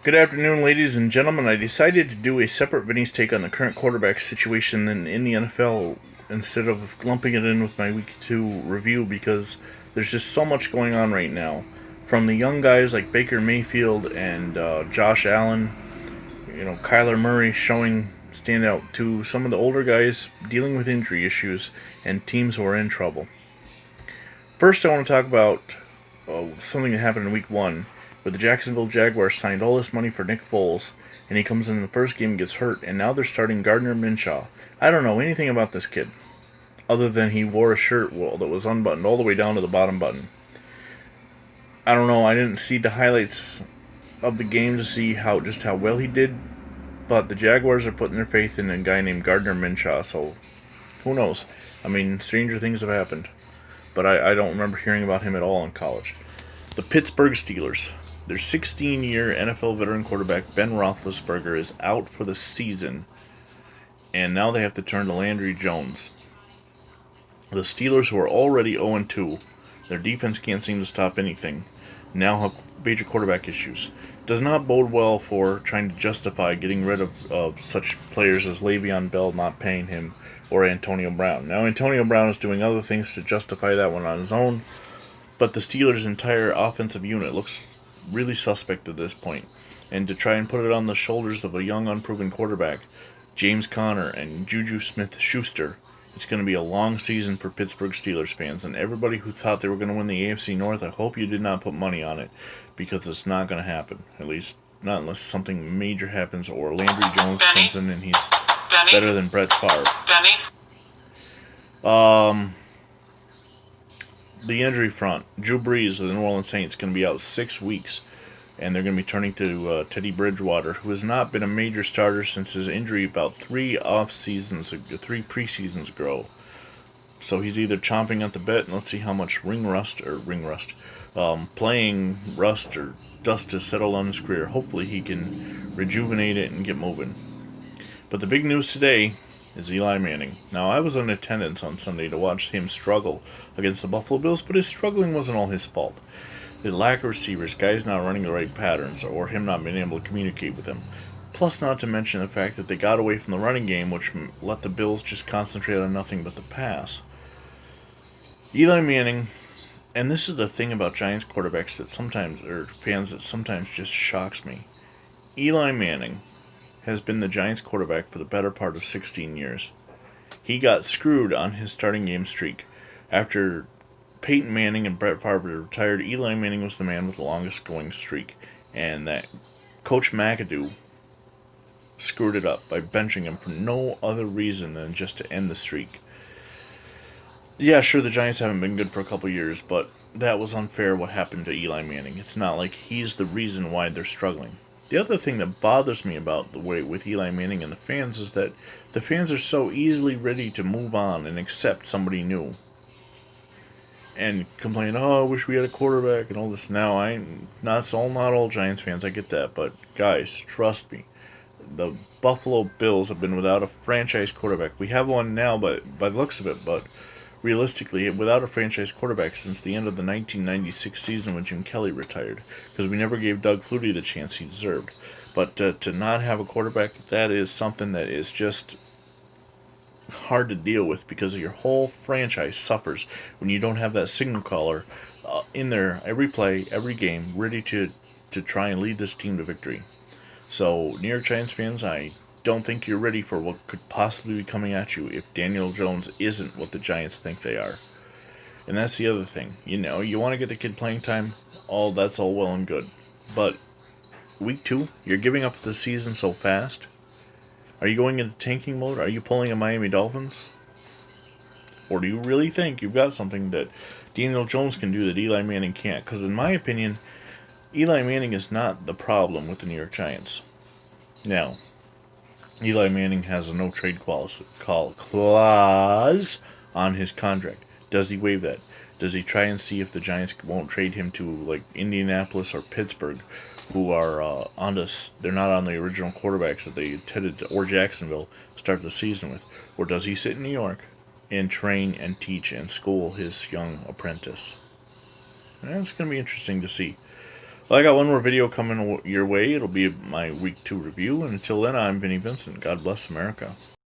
Good afternoon, ladies and gentlemen. I decided to do a separate Vinnys take on the current quarterback situation in the NFL instead of lumping it in with my Week 2 review because there's just so much going on right now. From the young guys like Baker Mayfield and Josh Allen, Kyler Murray showing standout, to some of the older guys dealing with injury issues and teams who are in trouble. First, I want to talk about something that happened in Week 1, where the Jacksonville Jaguars signed all this money for Nick Foles, and he comes in the first game and gets hurt, and now they're starting Gardner Minshew. I don't know anything about this kid, other than he wore a shirt that was unbuttoned all the way down to the bottom button. I don't know, I didn't see the highlights of the game to see how well he did, but the Jaguars are putting their faith in a guy named Gardner Minshew, so who knows? I mean, stranger things have happened, but I don't remember hearing about him at all in college. The Pittsburgh Steelers. Their 16-year NFL veteran quarterback Ben Roethlisberger is out for the season, and now they have to turn to Landry Jones. The Steelers, who are already 0-2, their defense can't seem to stop anything, now have major quarterback issues. Does not bode well for trying to justify getting rid of such players as Le'Veon Bell, not paying him, or Antonio Brown. Now, Antonio Brown is doing other things to justify that one on his own, but the Steelers' entire offensive unit looks really suspect at this point. And to try and put it on the shoulders of a young, unproven quarterback, James Conner and Juju Smith-Schuster, it's going to be a long season for Pittsburgh Steelers fans. And everybody who thought they were going to win the AFC North, I hope you did not put money on it, because it's not going to happen. At least not unless something major happens or Landry Jones comes in and he's better than Brett Favre. The injury front. Drew Brees of the New Orleans Saints is going to be out 6 weeks, and they're going to be turning to Teddy Bridgewater, who has not been a major starter since his injury about 3 preseasons ago. So he's either chomping at the bit, and let's see how much playing rust or dust has settled on his career. Hopefully he can rejuvenate it and get moving. But the big news today is Eli Manning. Now, I was in attendance on Sunday to watch him struggle against the Buffalo Bills, but his struggling wasn't all his fault. The lack of receivers, guys not running the right patterns, or him not being able to communicate with them. Plus, not to mention the fact that they got away from the running game, which let the Bills just concentrate on nothing but the pass. Eli Manning, and this is the thing about Giants quarterbacks that sometimes, or fans that sometimes just shocks me. Eli Manning has been the Giants quarterback for the better part of 16 years. He got screwed on his starting game streak. After Peyton Manning and Brett Favre retired, Eli Manning was the man with the longest going streak. And that Coach McAdoo screwed it up by benching him for no other reason than just to end the streak. Yeah, sure, the Giants haven't been good for a couple years, but that was unfair what happened to Eli Manning. It's not like he's the reason why they're struggling. The other thing that bothers me about the way with Eli Manning and the fans is that the fans are so easily ready to move on and accept somebody new. And complain, oh, I wish we had a quarterback and all this. Now, not all Giants fans, I get that. But guys, trust me, the Buffalo Bills have been without a franchise quarterback. We have one now, but by the looks of it, but realistically, without a franchise quarterback since the end of the 1996 season when Jim Kelly retired, because we never gave Doug Flutie the chance he deserved. But to not have a quarterback, that is something that is just hard to deal with, because your whole franchise suffers when you don't have that signal caller in there every play, every game, ready to try and lead this team to victory. So, New York Giants fans, I don't think you're ready for what could possibly be coming at you if Daniel Jones isn't what the Giants think they are. And that's the other thing. You want to get the kid playing time, that's all well and good. But week 2, you're giving up the season so fast? Are you going into tanking mode? Are you pulling a Miami Dolphins? Or do you really think you've got something that Daniel Jones can do that Eli Manning can't? Because in my opinion, Eli Manning is not the problem with the New York Giants. Now, Eli Manning has a no-trade clause on his contract. Does he waive that? Does he try and see if the Giants won't trade him to like Indianapolis or Pittsburgh, who are they're not on the original quarterbacks that they intended to, or Jacksonville, start the season with? Or does he sit in New York and train and teach and school his young apprentice? And that's going to be interesting to see. Well, I got one more video coming your way. It'll be my week 2 review. And until then, I'm Vinny Vincent. God bless America.